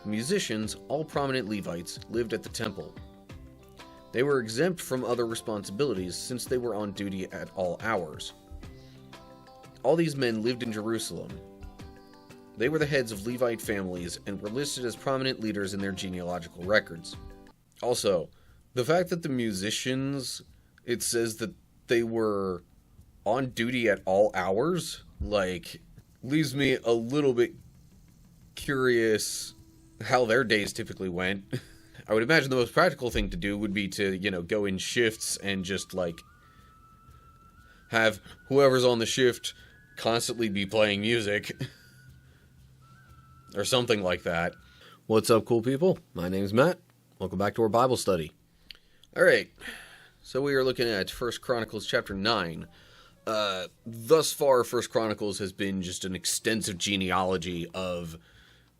musicians, all prominent Levites, lived at the temple. They were exempt from other responsibilities since they were on duty at all hours. All these men lived in Jerusalem. They were the heads of Levite families and were listed as prominent leaders in their genealogical records. Also, the fact that the musicians, it says that they were on duty at all hours, leaves me a little bit curious how their days typically went. I would imagine the most practical thing to do would be to, go in shifts and just, have whoever's on the shift constantly be playing music. Or something like that. What's up, cool people? My name's Matt. Welcome back to our Bible study. Alright, so we are looking at 1 Chronicles chapter 9. Thus far, 1 Chronicles has been just an extensive genealogy of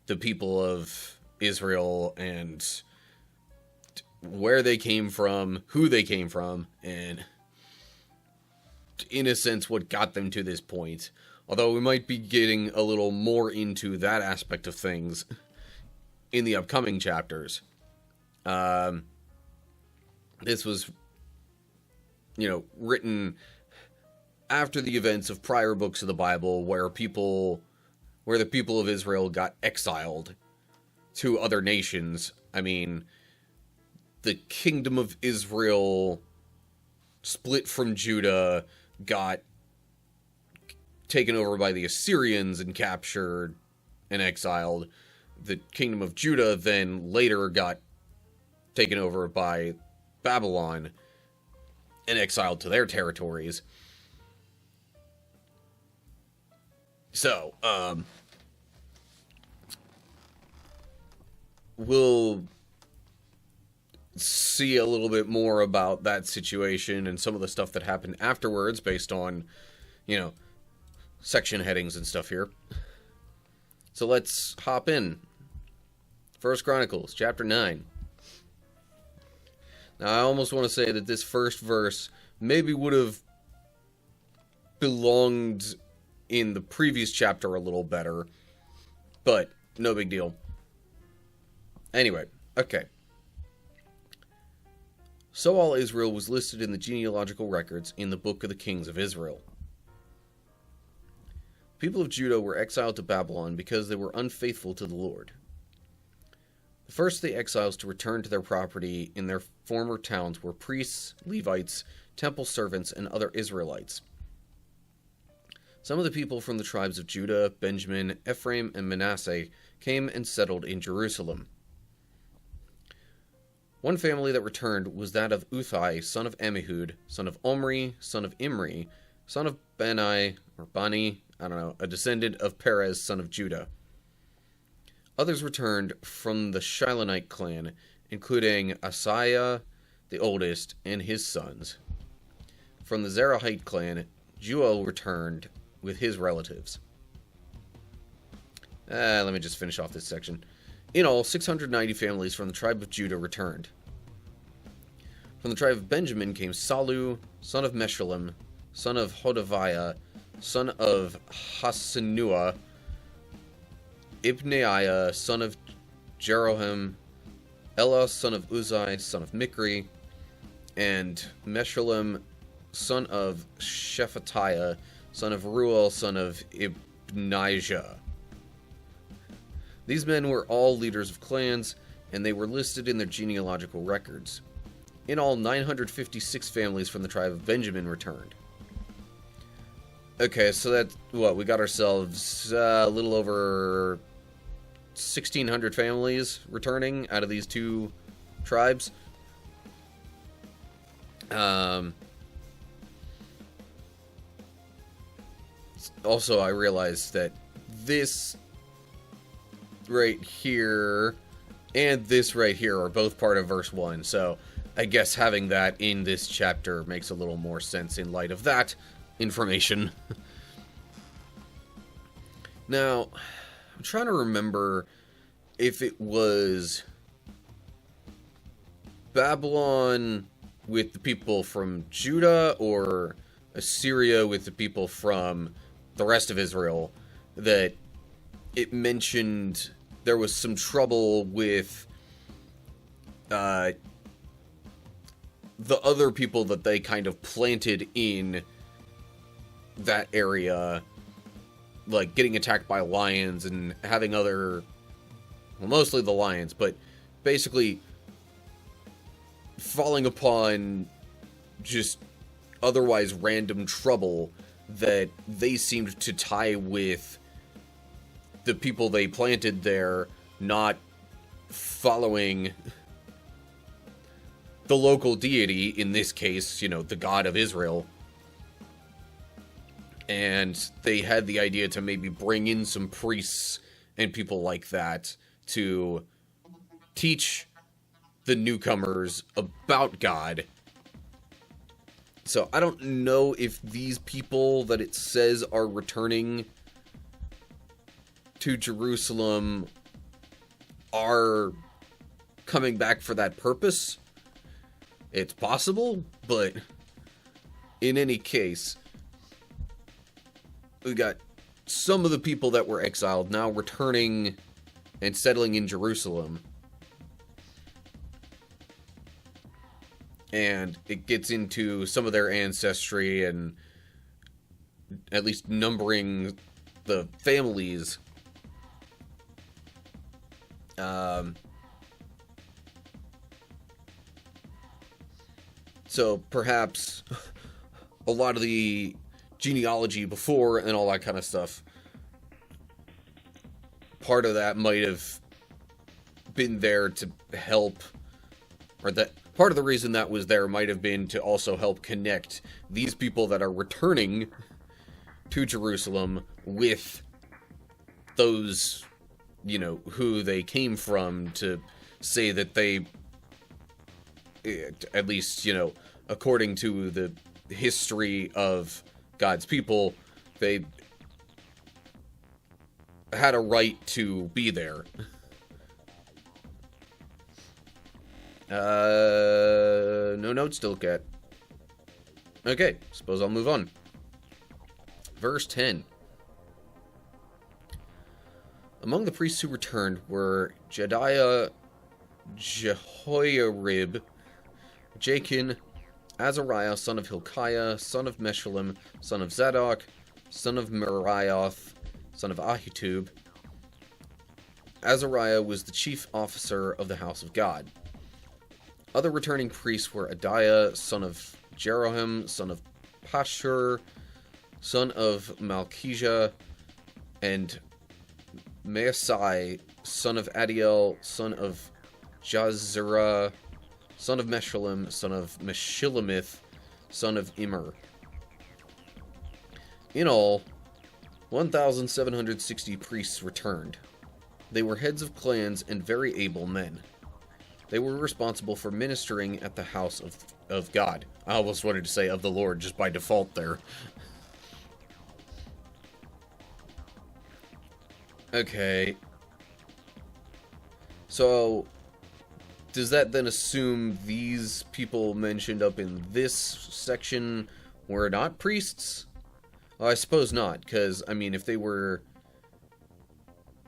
the people of Israel and where they came from, who they came from, and in a sense what got them to this point. Although we might be getting a little more into that aspect of things in the upcoming chapters. This was, written after the events of prior books of the Bible where the people of Israel got exiled to other nations. I mean, the kingdom of Israel split from Judah, got taken over by the Assyrians and captured and exiled. The kingdom of Judah then later got taken over by Babylon and exiled to their territories. So, we'll see a little bit more about that situation and some of the stuff that happened afterwards based on, section headings and stuff here. So let's hop in. 1 Chronicles, chapter 9. Now, I almost want to say that this first verse maybe would have belonged in the previous chapter a little better, but no big deal. Anyway, okay. So all Israel was listed in the genealogical records in the book of the kings of Israel. The people of Judah were exiled to Babylon because they were unfaithful to the Lord. The first of the exiles to return to their property in their former towns were priests, Levites, temple servants, and other Israelites. Some of the people from the tribes of Judah, Benjamin, Ephraim, and Manasseh came and settled in Jerusalem. One family that returned was that of Uthai, son of Ammihud, son of Omri, son of Imri, son of Bani, a descendant of Perez, son of Judah. Others returned from the Shilonite clan, including Asaiah, the oldest, and his sons. From the Zerahite clan, Juel returned with his relatives. Let me just finish off this section. In all, 690 families from the tribe of Judah returned. From the tribe of Benjamin came Salu, son of Meshullam, son of Hodaviah, son of Hasenua, Ibneiah, son of Jeroham, Elah, son of Uzai, son of Mikri, and Meshullam, son of Shephatiah, son of Ruel, son of Ibnijah. These men were all leaders of clans, and they were listed in their genealogical records. In all, 956 families from the tribe of Benjamin returned. Okay, so that's what? We got ourselves a little over 1,600 families returning out of these two tribes. Also, I realized that this right here and this right here are both part of verse 1, so I guess having that in this chapter makes a little more sense in light of that information. Now, I'm trying to remember if it was Babylon with the people from Judah or Assyria with the people from the rest of Israel that it mentioned there was some trouble with the other people that they kind of planted in that area, like getting attacked by lions and having other, well, mostly the lions, but basically falling upon just otherwise random trouble that they seemed to tie with the people they planted there not following the local deity, in this case, the God of Israel. And they had the idea to maybe bring in some priests and people like that to teach the newcomers about God. So I don't know if these people that it says are returning to Jerusalem are coming back for that purpose. It's possible, but in any case, we got some of the people that were exiled now returning and settling in Jerusalem. And it gets into some of their ancestry and at least numbering the families. So perhaps a lot of the genealogy before and all that kind of stuff, part of that might have been there to help, or that part of the reason that was there might have been to also help connect these people that are returning to Jerusalem with those, who they came from, to say that they, at least, according to the history of God's people, they had a right to be there. No notes to look at. Okay, suppose I'll move on. Verse 10. Among the priests who returned were Jedaiah, Jehoiarib, Jachin, Azariah, son of Hilkiah, son of Meshullam, son of Zadok, son of Merioth, son of Ahitub. Azariah was the chief officer of the house of God. Other returning priests were Adiah, son of Jeroham, son of Pashur, son of Malchijah, and Maasai, son of Adiel, son of Jazerah, son of Meshullam, son of Meshillemith, son of Immer. In all, 1,760 priests returned. They were heads of clans and very able men. They were responsible for ministering at the house of God. I almost wanted to say of the Lord, just by default there. Okay. So, does that then assume these people mentioned up in this section were not priests? Well, I suppose not, because, if they were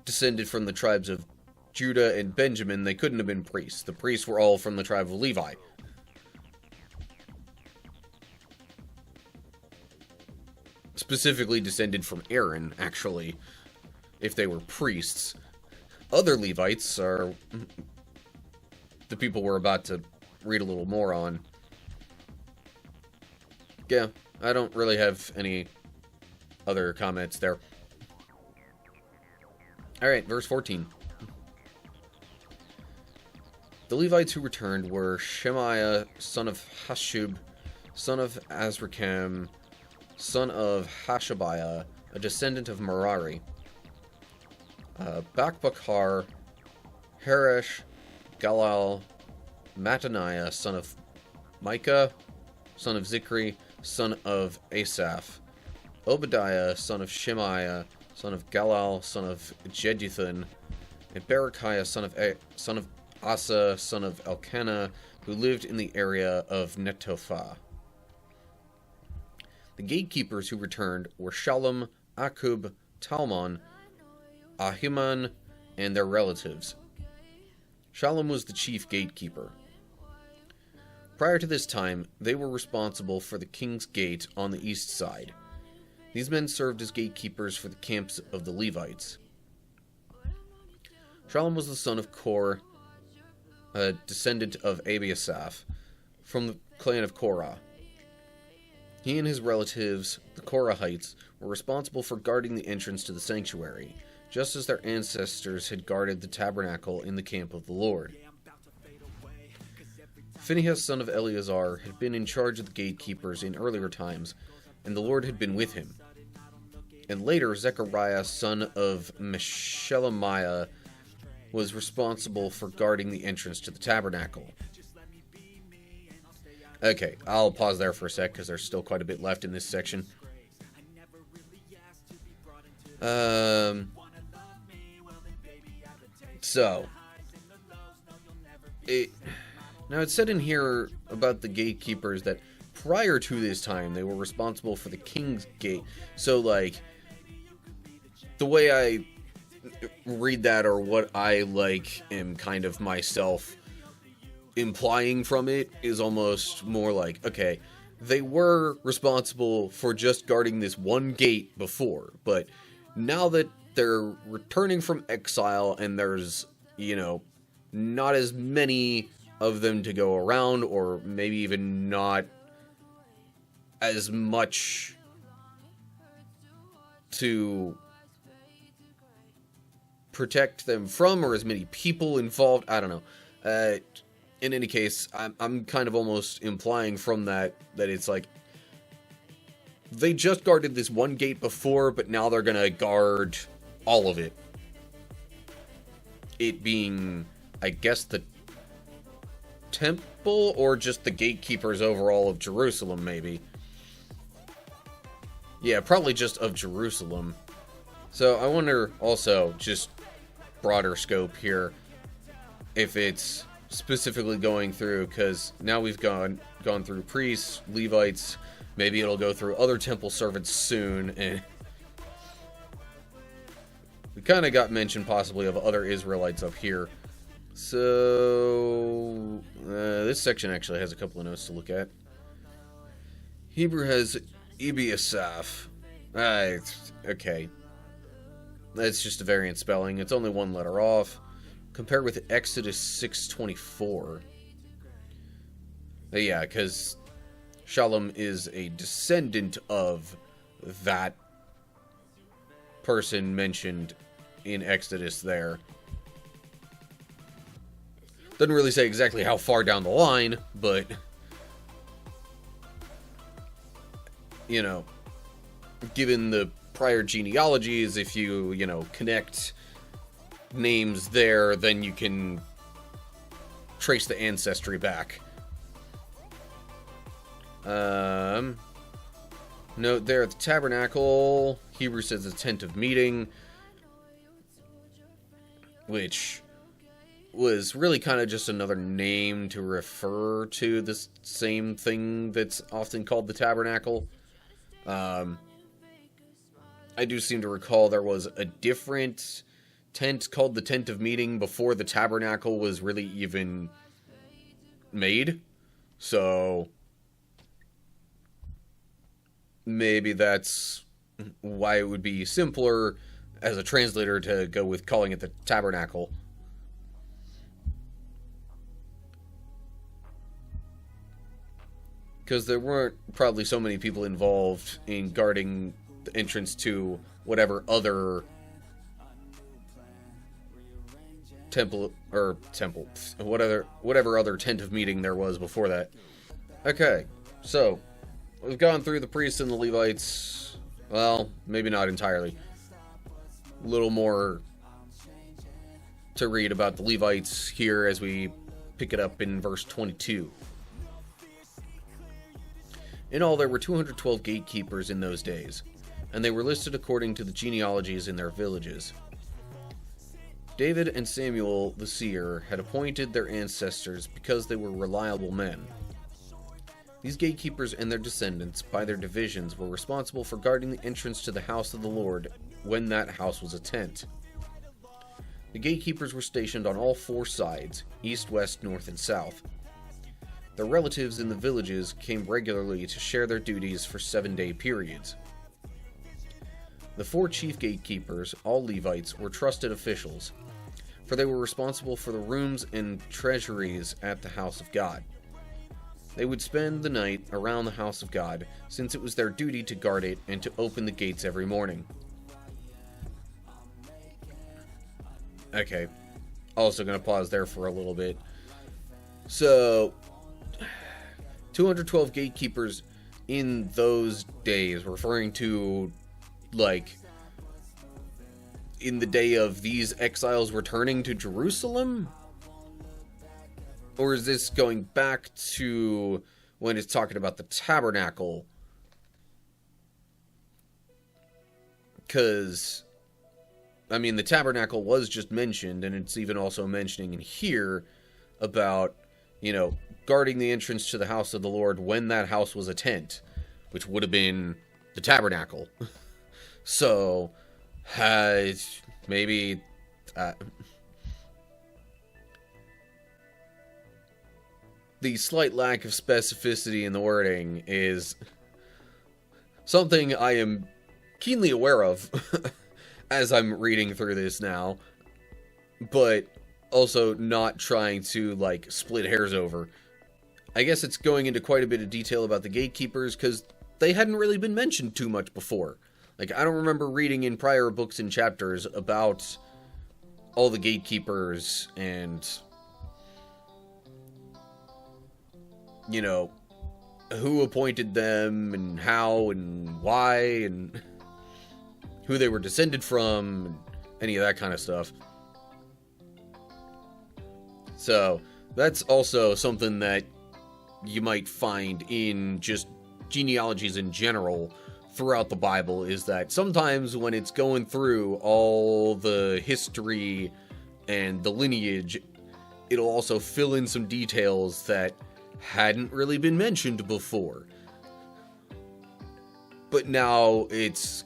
descended from the tribes of Judah and Benjamin, they couldn't have been priests. The priests were all from the tribe of Levi. Specifically descended from Aaron, actually, if they were priests. Other Levites are the people we're about to read a little more on. Yeah, I don't really have any other comments there. Alright, verse 14. The Levites who returned were Shemaiah, son of Hashub, son of Azrikam, son of Hashabiah, a descendant of Merari, Bakbakar, Haresh, Galal, Mattaniah, son of Micah, son of Zikri, son of Asaph, Obadiah, son of Shemaiah, son of Galal, son of Jeduthun, and Berechiah, son of Asa, son of Elkanah, who lived in the area of Netophah. The gatekeepers who returned were Shalom, Akub, Talmon, Ahiman, and their relatives. Shalom was the chief gatekeeper. Prior to this time, they were responsible for the king's gate on the east side. These men served as gatekeepers for the camps of the Levites. Shalom was the son of Kor, a descendant of Abiasaph, from the clan of Korah. He and his relatives, the Korahites, were responsible for guarding the entrance to the sanctuary, just as their ancestors had guarded the tabernacle in the camp of the Lord. Phinehas, son of Eleazar, had been in charge of the gatekeepers in earlier times, and the Lord had been with him. And later, Zechariah, son of Meshelemiah, was responsible for guarding the entrance to the tabernacle. Okay, I'll pause there for a sec, because there's still quite a bit left in this section. Now it's said in here about the gatekeepers that prior to this time, they were responsible for the king's gate. So, like, the way I read that, or what I, like, am kind of myself implying from it, is almost more like, okay, they were responsible for just guarding this one gate before, but now that they're returning from exile and there's, you know, not as many of them to go around, or maybe even not as much to protect them from, or as many people involved, I don't know. In any case, I'm kind of almost implying from that it's like they just guarded this one gate before, but now they're gonna guard all of it. It being, I guess, the temple, or just the gatekeepers overall of Jerusalem, maybe. Yeah, probably just of Jerusalem. So I wonder also, just broader scope here, if it's specifically going through, because now we've gone through priests, Levites, maybe it'll go through other temple servants soon, and we kind of got mention possibly of other Israelites up here. So this section actually has a couple of notes to look at. Hebrew has Ebiasaph. Okay. That's just a variant spelling. It's only one letter off. Compared with Exodus 6:24. Yeah, because Shalom is a descendant of that person mentioned in Exodus there. Doesn't really say exactly how far down the line, but, you know, given the prior genealogies, if you connect names there, then you can trace the ancestry back. Note there at the tabernacle, Hebrew says a tent of meeting, which was really kind of just another name to refer to this same thing that's often called the tabernacle. I do seem to recall there was a different tent called the tent of meeting before the tabernacle was really even made. So maybe that's why it would be simpler as a translator to go with calling it the tabernacle. Because there weren't probably so many people involved in guarding the entrance to whatever other whatever other tent of meeting there was before that. Okay, so we've gone through the priests and the Levites. Well, maybe not entirely. A little more to read about the Levites here as we pick it up in verse 22. In all, there were 212 gatekeepers in those days, and they were listed according to the genealogies in their villages. David and Samuel the seer had appointed their ancestors because they were reliable men. These gatekeepers and their descendants, by their divisions, were responsible for guarding the entrance to the house of the Lord when that house was a tent. The gatekeepers were stationed on all four sides, east, west, north, and south. Their relatives in the villages came regularly to share their duties for 7-day periods. The 4 chief gatekeepers, all Levites, were trusted officials, for they were responsible for the rooms and treasuries at the house of God. They would spend the night around the house of God, since it was their duty to guard it and to open the gates every morning. Okay, also going to pause there for a little bit. So, 212 gatekeepers in those days, referring to, like, in the day of these exiles returning to Jerusalem? Or is this going back to when it's talking about the tabernacle? Because, I mean, the tabernacle was just mentioned, and it's even also mentioning in here about, you know, guarding the entrance to the house of the Lord when that house was a tent, which would have been the tabernacle. So, maybe... the slight lack of specificity in the wording is something I am keenly aware of as I'm reading through this now, but also not trying to, like, split hairs over. I guess it's going into quite a bit of detail about the gatekeepers, because they hadn't really been mentioned too much before. Like, I don't remember reading in prior books and chapters about all the gatekeepers and, you know, who appointed them and how and why and who they were descended from and any of that kind of stuff. So, that's also something that you might find in just genealogies in general throughout the Bible, is that sometimes when it's going through all the history and the lineage, it'll also fill in some details that hadn't really been mentioned before. But now it's,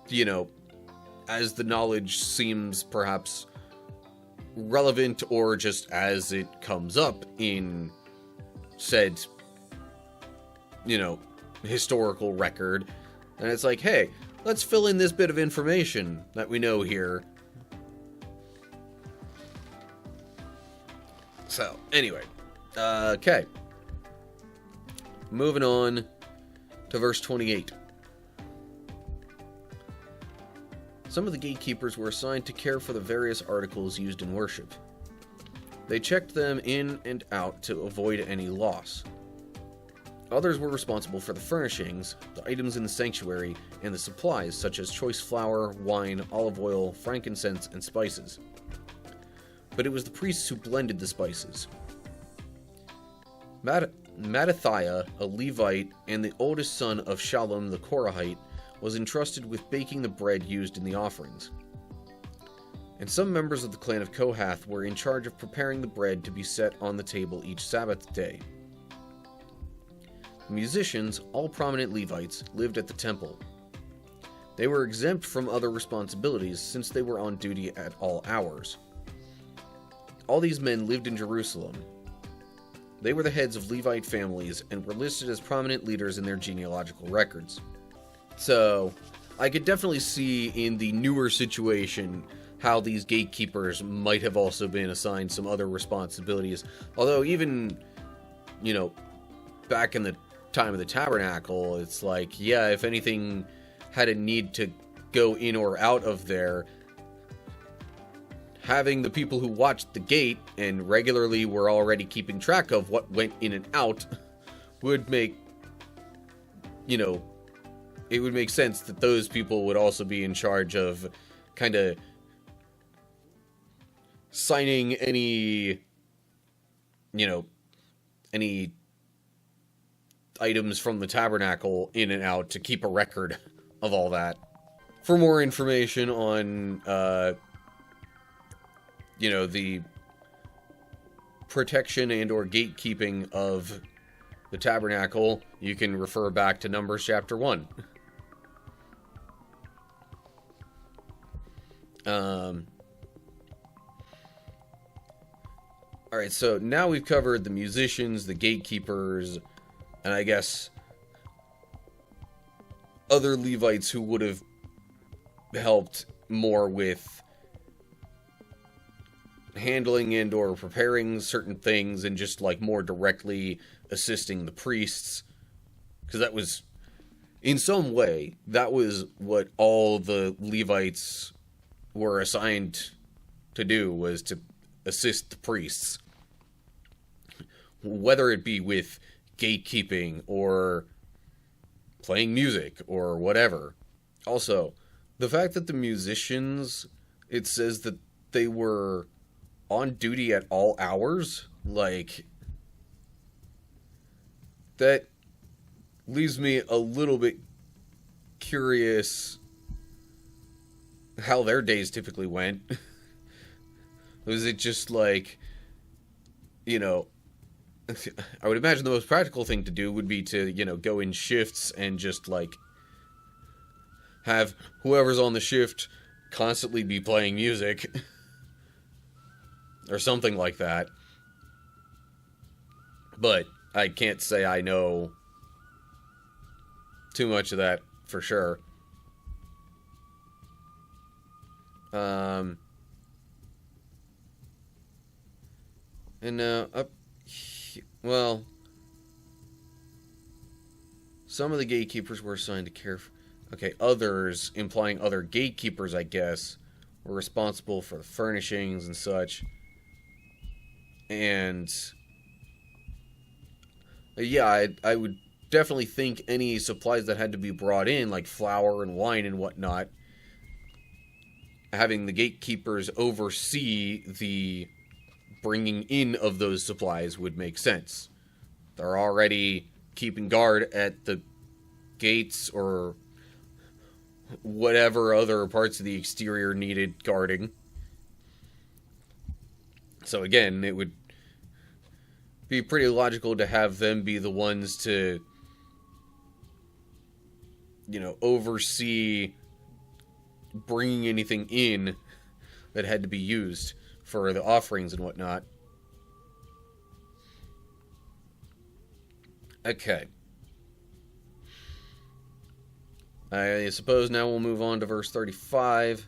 you know, as the knowledge seems perhaps relevant or just as it comes up in said, you know, historical record, and it's like, hey, let's fill in this bit of information that we know here. So, anyway, okay. Moving on to verse 28. Some of the gatekeepers were assigned to care for the various articles used in worship. They checked them in and out to avoid any loss. Others were responsible for the furnishings, the items in the sanctuary, and the supplies such as choice flour, wine, olive oil, frankincense, and spices. But it was the priests who blended the spices. Mattathiah, a Levite and the oldest son of Shallum the Korahite, was entrusted with baking the bread used in the offerings. And some members of the clan of Kohath were in charge of preparing the bread to be set on the table each Sabbath day. The musicians, all prominent Levites, lived at the temple. They were exempt from other responsibilities since they were on duty at all hours. All these men lived in Jerusalem. They were the heads of Levite families and were listed as prominent leaders in their genealogical records. So, I could definitely see in the newer situation how these gatekeepers might have also been assigned some other responsibilities. Although even, you know, back in the time of the tabernacle, it's like, yeah, if anything had a need to go in or out of there, having the people who watched the gate and regularly were already keeping track of what went in and out would make, you know, it would make sense that those people would also be in charge of kind of signing any, you know, any items from the tabernacle in and out to keep a record of all that. For more information on, you know, the protection and or gatekeeping of the tabernacle, you can refer back to Numbers chapter 1. Alright, so now we've covered the musicians, the gatekeepers, and I guess other Levites who would have helped more with handling and or preparing certain things and just like more directly assisting the priests, because that was, in some way, that was what all the Levites were assigned to do, was to assist the priests, whether it be with gatekeeping or playing music or whatever. Also, the fact that the musicians, it says that they were on duty at all hours, like, that leaves me a little bit curious how their days typically went. Was it just like, you know, I would imagine the most practical thing to do would be to, you know, go in shifts and just like have whoever's on the shift constantly be playing music or something like that. But I can't say I know too much of that for sure. And well, some of the gatekeepers were assigned to care for, okay, others, implying other gatekeepers, I guess, were responsible for the furnishings and such. And yeah, I would definitely think any supplies that had to be brought in, like flour and wine and whatnot, having the gatekeepers oversee the bringing in of those supplies would make sense. They're already keeping guard at the gates or whatever other parts of the exterior needed guarding. So again, it would be pretty logical to have them be the ones to, you know, oversee bringing anything in that had to be used for the offerings and whatnot. Okay. I suppose now we'll move on to verse 35,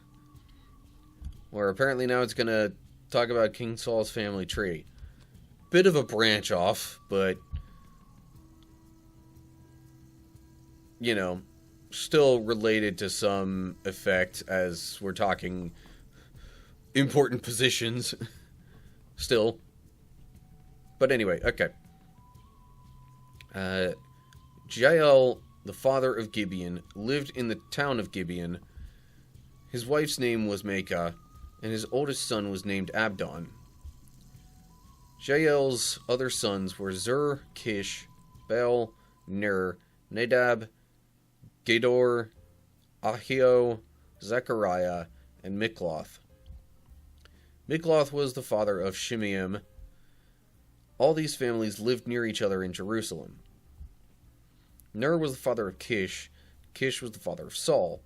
where apparently now it's going to talk about King Saul's family tree. Bit of a branch off, but, you know, still related to some effect, as we're talking important positions still. But anyway, okay. Jael, the father of Gibeon, lived in the town of Gibeon. His wife's name was Maacah, and his oldest son was named Abdon. Jael's other sons were Zur, Kish, Baal, Ner, Nadab, Gedor, Ahio, Zechariah, and Mikloth. Mikloth was the father of Shimeam. All these families lived near each other in Jerusalem. Ner was the father of Kish. Kish was the father of Saul.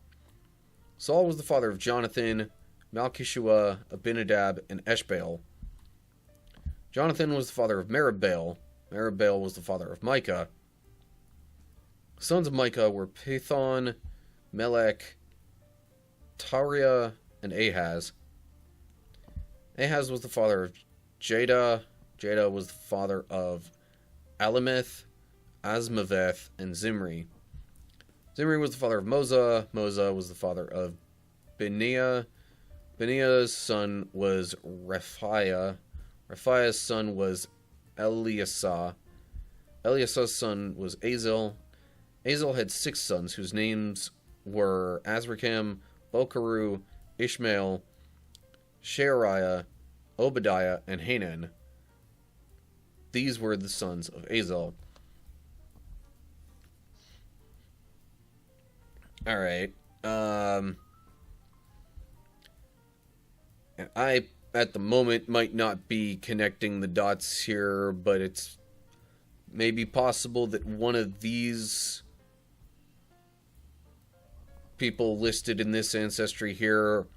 Saul was the father of Jonathan, Malchishua, Abinadab, and Eshbaal. Jonathan was the father of Merib-Baal. Merib-Baal was the father of Micah. The sons of Micah were Pithon, Melech, Tariah, and Ahaz. Ahaz was the father of Jada. Jada was the father of Alameth, Asmaveth, and Zimri. Zimri was the father of Moza. Moza was the father of Beniah. Beniah's son was Rephaiah. Rephaiah's son was Eliasah. Eliasah's son was Azel. Azel had 6 sons, whose names were Azrikam, Bokaru, Ishmael, Sheariah, Obadiah, and Hanan. These were the sons of Azel. Alright. And I, at the moment, might not be connecting the dots here, but it's maybe possible that one of these people listed in this ancestry here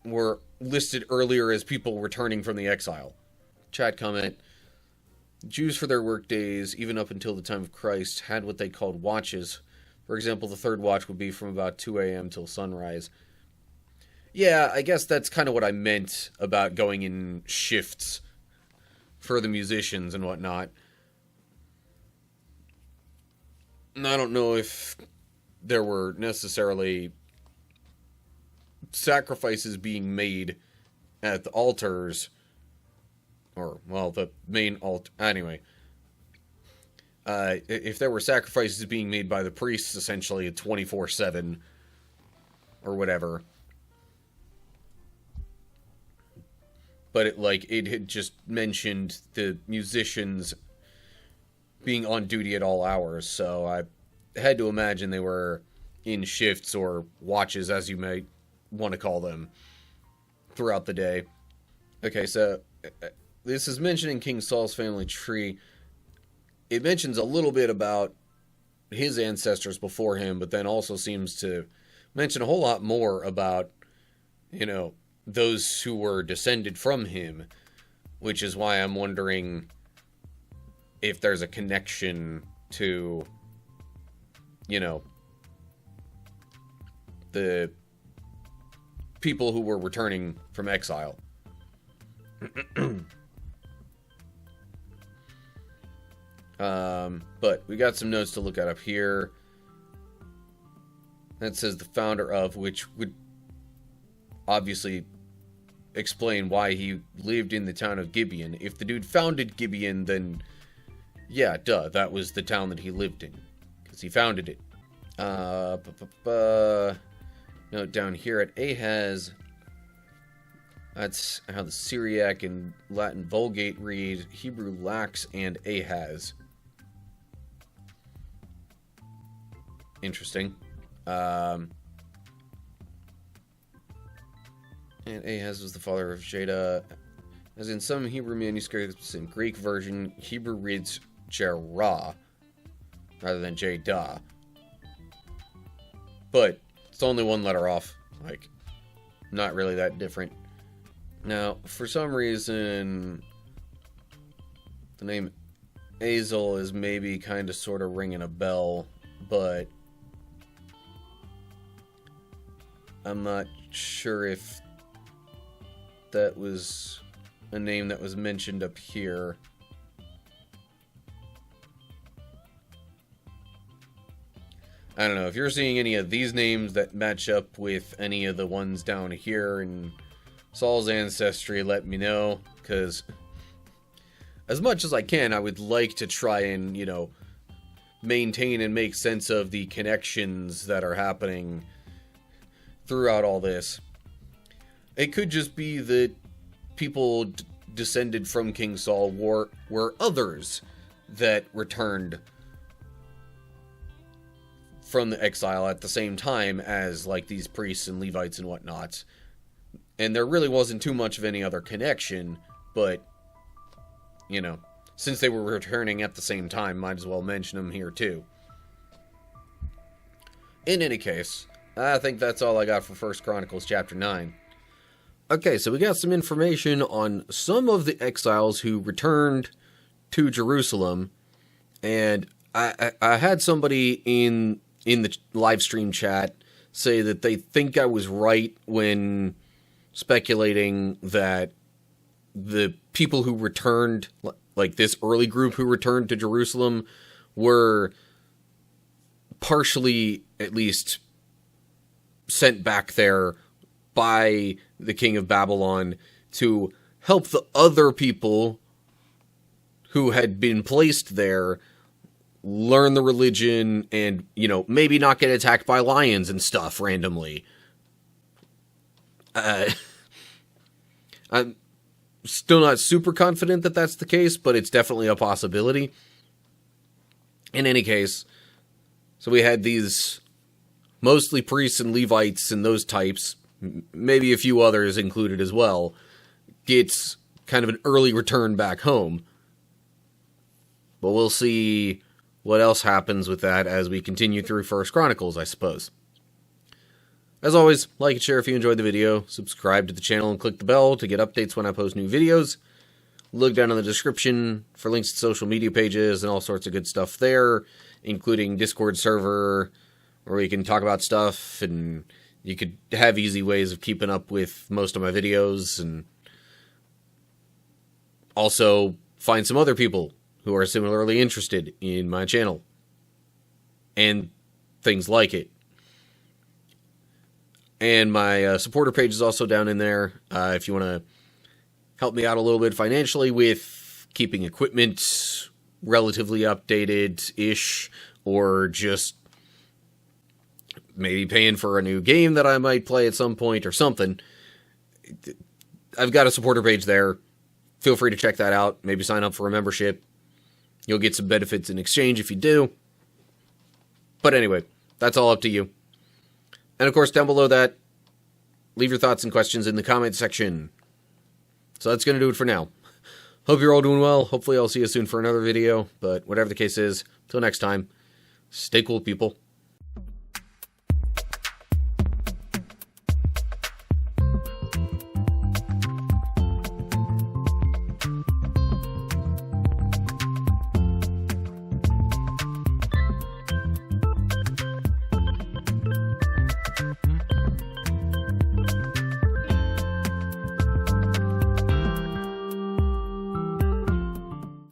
were listed earlier as people returning from the exile. Chat comment. Jews for their work days, even up until the time of Christ, had what they called watches. For example, the third watch would be from about 2 a.m. till sunrise. Yeah, I guess that's kind of what I meant about going in shifts for the musicians and whatnot. And I don't know if there were necessarily sacrifices being made at the altars, or, well, the main altar. Anyway, if there were sacrifices being made by the priests, essentially 24/7, or whatever. But it had just mentioned the musicians being on duty at all hours, so I had to imagine they were in shifts or watches, as you might want to call them, throughout the day. Okay, so this is mentioning King Saul's family tree. It mentions a little bit about his ancestors before him, but then also seems to mention a whole lot more about, those who were descended from him, which is why I'm wondering if there's a connection to, the people who were returning from exile. But we got some notes to look at up here. That says the founder of, which would obviously explain why he lived in the town of Gibeon. If the dude founded Gibeon, then yeah, duh, that was the town that he lived in, because he founded it. Note down here at Ahaz, that's how the Syriac and Latin Vulgate read. Hebrew Lax and Ahaz. Interesting. And Ahaz was the father of Jada. As in some Hebrew manuscripts and Greek version, Hebrew reads Jerah rather than Jada. But it's only one letter off. Not really that different. Now, for some reason, the name Azel is maybe kind of sort of ringing a bell, but I'm not sure if that was a name that was mentioned up here. I don't know, if you're seeing any of these names that match up with any of the ones down here in Saul's ancestry, let me know, because as much as I can, I would like to try and, maintain and make sense of the connections that are happening throughout all this. It could just be that people descended from King Saul were others that returned from the exile at the same time as, these priests and Levites and whatnot. And there really wasn't too much of any other connection, but, since they were returning at the same time, might as well mention them here too. In any case, I think that's all I got for 1 Chronicles chapter 9. Okay, so we got some information on some of the exiles who returned to Jerusalem, and I had somebody in the live stream chat say that they think I was right when speculating that the people who returned, this early group who returned to Jerusalem, were partially, at least, sent back there by the king of Babylon to help the other people who had been placed there learn the religion and, maybe not get attacked by lions and stuff randomly. I'm still not super confident that that's the case, but it's definitely a possibility. In any case, so we had these mostly priests and Levites and those types, maybe a few others included as well, gets kind of an early return back home. But we'll see what else happens with that as we continue through 1 Chronicles, I suppose. As always, like and share if you enjoyed the video, subscribe to the channel and click the bell to get updates when I post new videos. Look down in the description for links to social media pages and all sorts of good stuff there, including Discord server, where we can talk about stuff, and you could have easy ways of keeping up with most of my videos, and also find some other people who are similarly interested in my channel and things like it. And my supporter page is also down in there if you want to help me out a little bit financially with keeping equipment relatively updated-ish, or just maybe paying for a new game that I might play at some point or something. I've got a supporter page there. Feel free to check that out. Maybe sign up for a membership. You'll get some benefits in exchange if you do. But anyway, that's all up to you. And of course, down below that, leave your thoughts and questions in the comment section. So that's going to do it for now. Hope you're all doing well. Hopefully I'll see you soon for another video. But whatever the case is, till next time, stay cool, people.